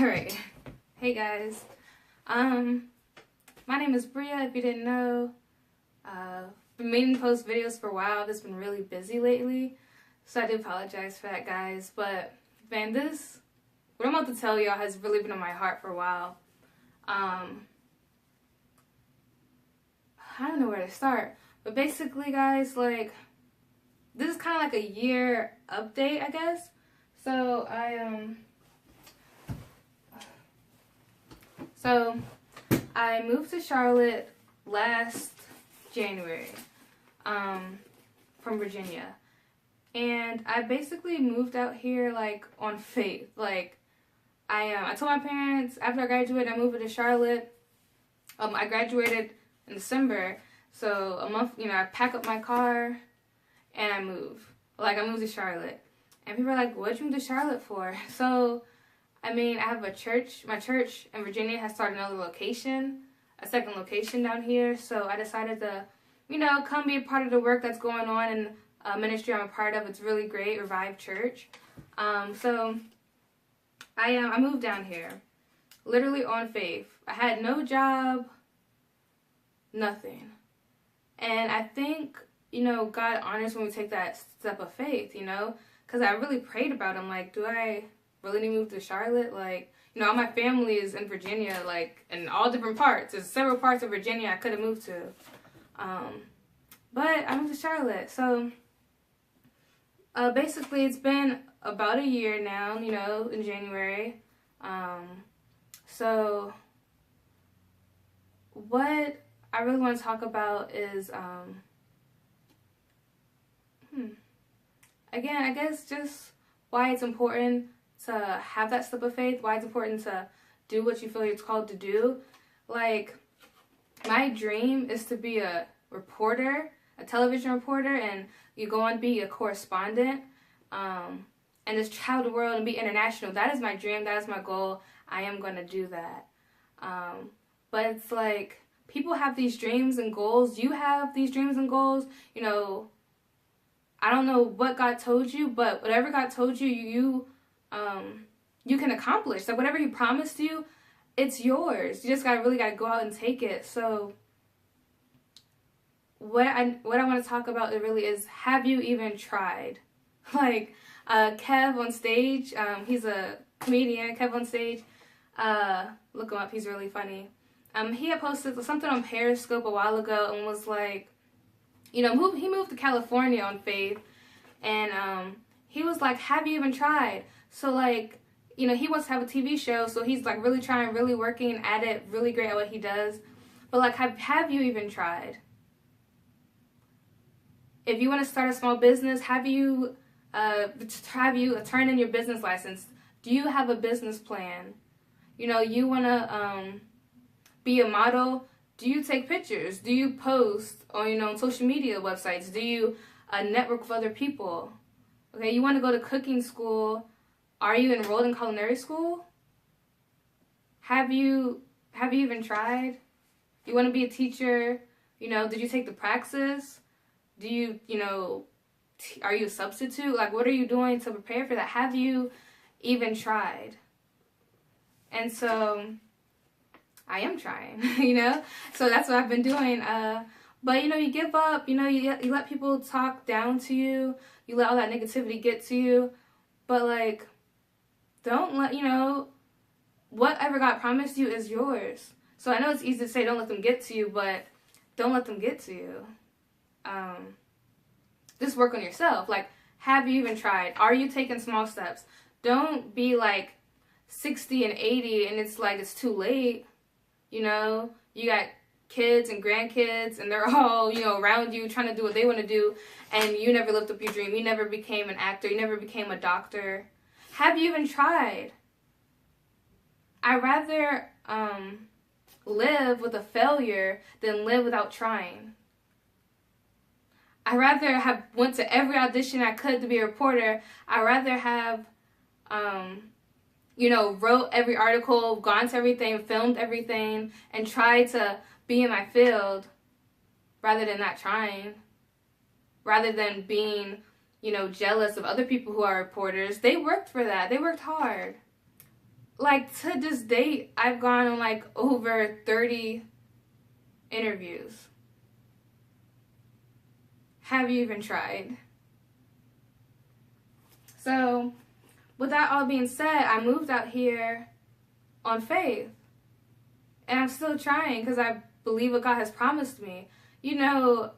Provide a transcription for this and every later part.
Alright. Hey guys. My name is Brea, if you didn't know. Been meaning to post videos for a while. It's been really busy lately. So I do apologize for that, guys. But man, what I'm about to tell y'all has really been on my heart for a while. I don't know where to start. But basically, guys, like, this is kind of like a year update, I guess. So I moved to Charlotte last January, from Virginia. And I basically moved out here, like, on faith. Like, I told my parents after I graduated, I moved to Charlotte. I graduated in December. So a month, I pack up my car and I move. Like, I moved to Charlotte. And people are like, what'd you move to Charlotte for? So, I mean, I have a church. My church in Virginia has started another location, a second location down here. So I decided to, come be a part of the work that's going on in ministry I'm a part of. It's really great, Revive Church. So I moved down here, literally on faith. I had no job, nothing. And I think, God honors when we take that step of faith, because I really prayed about it. I'm like, do I really need to move to Charlotte? Like, all my family is in Virginia, like, in all different parts. There's several parts of Virginia I could have moved to. But I moved to Charlotte. So, basically, it's been about a year now, in January. So, what I really want to talk about is, again, I guess just why it's important to have that step of faith, why it's important to do what you feel you're called to do. Like, my dream is to be a reporter, a television reporter, and you go on to be a correspondent, and just travel the world and be international. That is my dream, that is my goal. I am going to do that. But it's like, people have these dreams and goals. You have these dreams and goals. I don't know what God told you, but whatever God told you, you can accomplish. So whatever He promised you, it's yours. You just really gotta go out and take it. So what I want to talk about really is, have you even tried? Like, Kev on stage, he's a comedian. Kev on stage, look him up. He's really funny. He had posted something on Periscope a while ago and was like, he moved to California on faith, and he was like, have you even tried? So, like, he wants to have a TV show, so he's like really trying, really working at it, really great at what he does. But like, have you even tried? If you want to start a small business, have you turned in your business license? Do you have a business plan? You want to be a model. Do you take pictures? Do you post on social media websites? Do you network with other people? Okay, you want to go to cooking school. Are you enrolled in culinary school? Have you even tried? You want to be a teacher? Did you take the praxis? Do you, are you a substitute? Like, what are you doing to prepare for that? Have you even tried? And so I am trying, so that's what I've been doing. But you give up, you let people talk down to you, you let all that negativity get to you, but like, don't let, whatever God promised you is yours. So I know it's easy to say don't let them get to you, but don't let them get to you. Just work on yourself. Like, have you even tried? Are you taking small steps? Don't be like 60 and 80 and it's like it's too late. You got kids and grandkids and they're all, around you trying to do what they want to do, and you never lived up your dream. You never became an actor. You never became a doctor. Have you even tried? I'd rather live with a failure than live without trying. I'd rather have went to every audition I could to be a reporter. I'd rather have wrote every article, gone to everything, filmed everything, and tried to be in my field rather than not trying. Rather than being, jealous of other people who are reporters. They worked for that. They worked hard. Like, to this date, I've gone on like over 30 interviews. Have you even tried? So, with that all being said, I moved out here on faith. And I'm still trying because I believe what God has promised me. You know,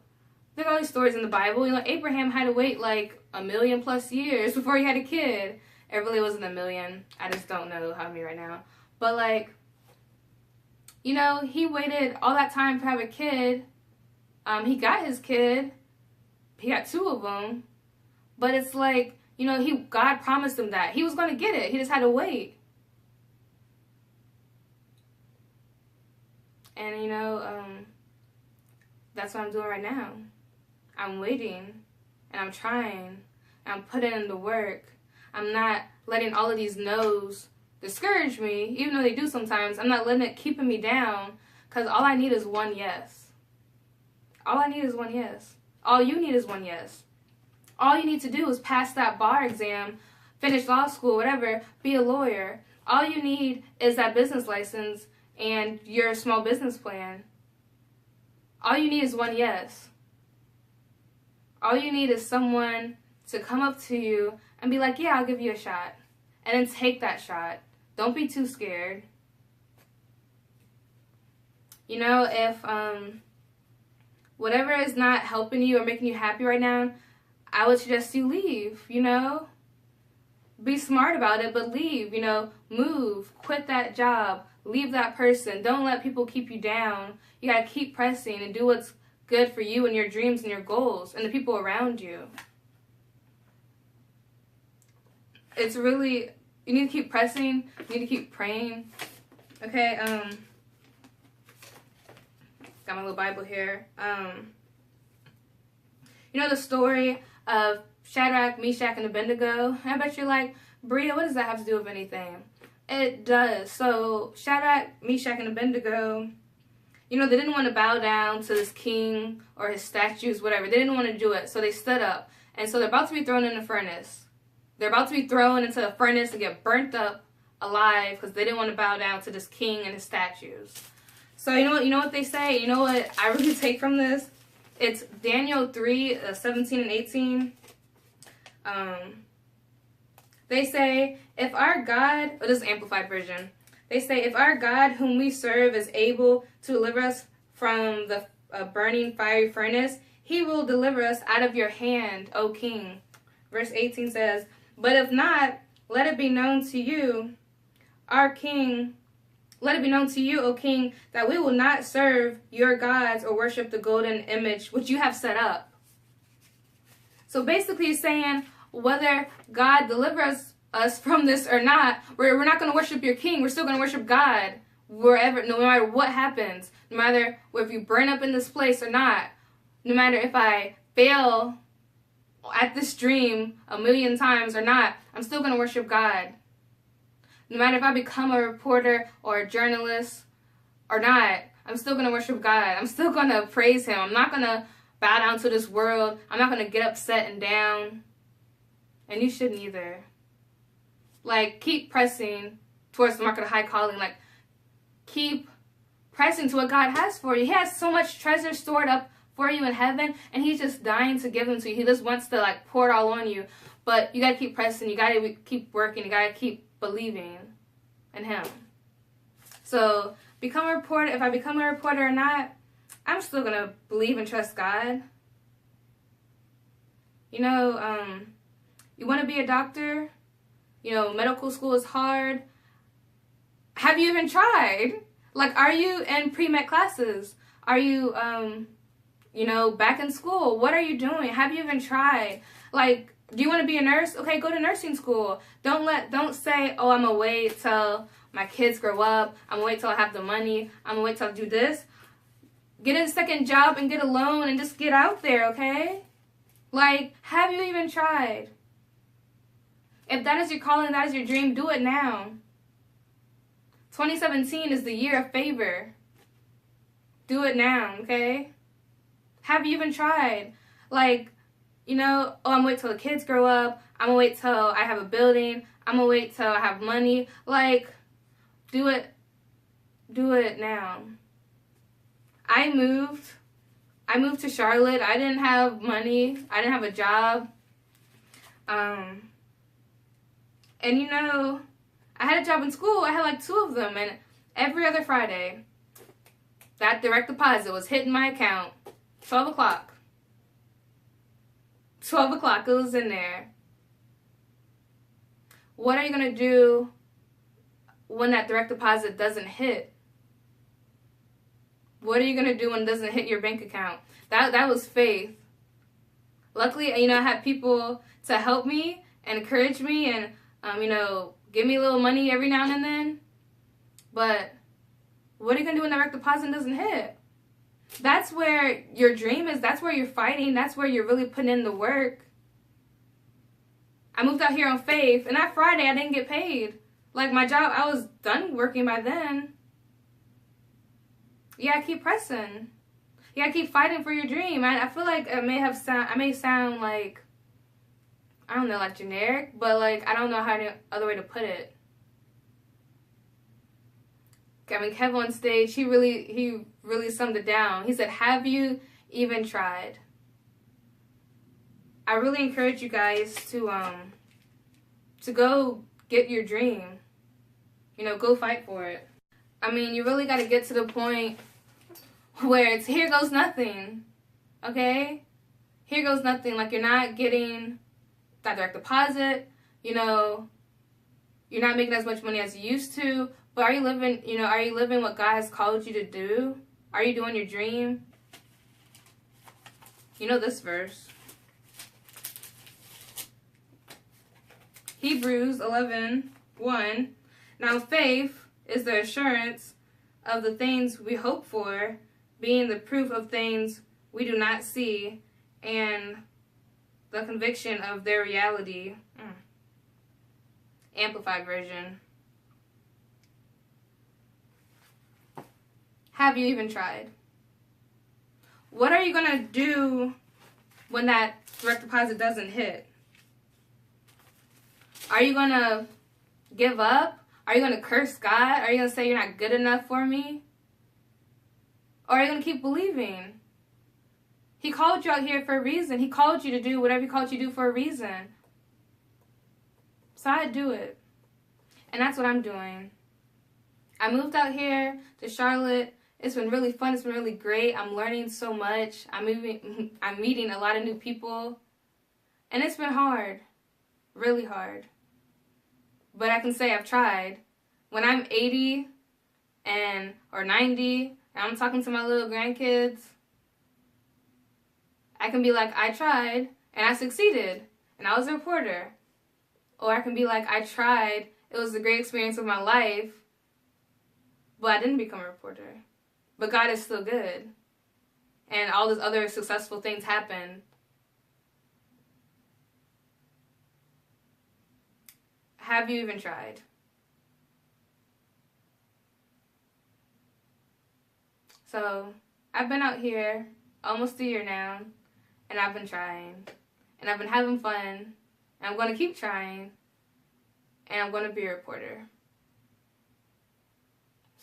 there are all these stories in the Bible. You know, Abraham had to wait like 1,000,000+ years before he had a kid. It really wasn't 1,000,000. I just don't know how many right now. But like, you know, he waited all that time to have a kid. He got his kid. He got 2 of them. But it's like, you know, God promised him that. He was going to get it. He just had to wait. And, you know, that's what I'm doing right now. I'm waiting, and I'm trying, and I'm putting in the work. I'm not letting all of these no's discourage me, even though they do sometimes. I'm not letting it keeping me down, because all I need is one yes. All I need is one yes. All you need is one yes. All you need to do is pass that bar exam, finish law school, whatever, be a lawyer. All you need is that business license and your small business plan. All you need is one yes. All you need is someone to come up to you and be like, yeah, I'll give you a shot. And then take that shot. Don't be too scared. You know, if whatever is not helping you or making you happy right now, I would suggest you leave, you know? Be smart about it, but leave, you know? Move, quit that job, leave that person. Don't let people keep you down. You gotta keep pressing and do what's good for you and your dreams and your goals and the people around you. It's really, you need to keep pressing, you need to keep praying. Okay, got my little Bible here. You know the story of Shadrach, Meshach, and Abednego? I bet you're like, Brea, what does that have to do with anything? It does. So Shadrach, Meshach, and Abednego, you know, they didn't want to bow down to this king or his statues, whatever. They didn't want to do it, so they stood up. And so they're about to be thrown in the furnace. They're about to be thrown into the furnace and get burnt up alive because they didn't want to bow down to this king and his statues. So you know what they say? You know what I really take from this? It's Daniel 3, 17 and 18. They say, if our God, this is Amplified Version. They say, if our God whom we serve is able to deliver us from the burning fiery furnace, he will deliver us out of your hand, O king. Verse 18 says, but if not, let it be known to you, our king, let it be known to you, O king, that we will not serve your gods or worship the golden image which you have set up. So basically he's saying, whether God delivers us from this or not, we're not going to worship your king. We're still going to worship God wherever, no matter what happens, no matter if you burn up in this place or not, no matter if I fail at this dream 1,000,000 times or not, I'm still going to worship God. No matter if I become a reporter or a journalist or not, I'm still going to worship God. I'm still going to praise him. I'm not going to bow down to this world. I'm not going to get upset and down. And you shouldn't either. Like, keep pressing towards the mark of the high calling. Like, keep pressing to what God has for you. He has so much treasure stored up for you in heaven, and he's just dying to give them to you. He just wants to, like, pour it all on you. But you got to keep pressing. You got to keep working. You got to keep believing in him. So, become a reporter. If I become a reporter or not, I'm still going to believe and trust God. You know, you want to be a doctor? You know, medical school is hard. Have you even tried? Like, are you in pre-med classes? Are you, you know, back in school? What are you doing? Have you even tried? Like, do you want to be a nurse? Okay, go to nursing school. Don't say, oh, I'm going to wait till my kids grow up. I'm going to wait till I have the money. I'm going to wait till I do this. Get a second job and get a loan and just get out there, okay? Like, have you even tried? If that is your calling, that is your dream, do it now. 2017 is the year of favor. Do it now, okay? Have you even tried? Like, you know, oh, I'm going to wait till the kids grow up. I'm going to wait till I have a building. I'm going to wait till I have money. Like, Do it. Do it now. I moved to Charlotte. I didn't have money. I didn't have a job. And you know, I had a job in school. I had like 2 of them, and every other Friday, that direct deposit was hitting my account. 12 o'clock. 12 o'clock, it was in there. What are you going to do when that direct deposit doesn't hit? What are you going to do when it doesn't hit your bank account? That was faith. Luckily, you know, I had people to help me and encourage me and, you know, give me a little money every now and then. But what are you going to do when the direct deposit doesn't hit? That's where your dream is. That's where you're fighting. That's where you're really putting in the work. I moved out here on faith, and that Friday I didn't get paid. Like my job, I was done working by then. You gotta keep pressing. You gotta keep fighting for your dream. I feel like I may sound like, I don't know, like generic, but like I don't know how to other way to put it. I mean, Kev on stage, he really summed it down. He said, "Have you even tried?" I really encourage you guys to go get your dream. You know, go fight for it. I mean, you really got to get to the point where it's here goes nothing. Okay? Here goes nothing. Like, you're not getting that direct deposit. You know, you're not making as much money as you used to. But are you living what God has called you to do? Are you doing your dream? You know this verse. Hebrews 11:1. Now faith is the assurance of the things we hope for, being the proof of things we do not see, and the conviction of their reality. Amplified version. Have you even tried? What are you going to do when that direct deposit doesn't hit? Are you going to give up? Are you going to curse God? Are you going to say you're not good enough for me? Or are you going to keep believing? He called you out here for a reason. He called you to do whatever he called you to do for a reason. So I do it. And that's what I'm doing. I moved out here to Charlotte. It's been really fun. It's been really great. I'm learning so much. I'm meeting a lot of new people. And it's been hard. Really hard. But I can say I've tried. When I'm 80 or 90 and I'm talking to my little grandkids, I can be like, I tried and I succeeded and I was a reporter. Or I can be like, I tried. It was a great experience of my life, but I didn't become a reporter. But God is still good. And all these other successful things happen. Have you even tried? So, I've been out here almost a year now, and I've been trying. And I've been having fun, and I'm going to keep trying, and I'm going to be a reporter.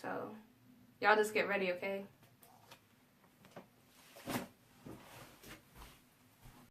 So, y'all just get ready, okay?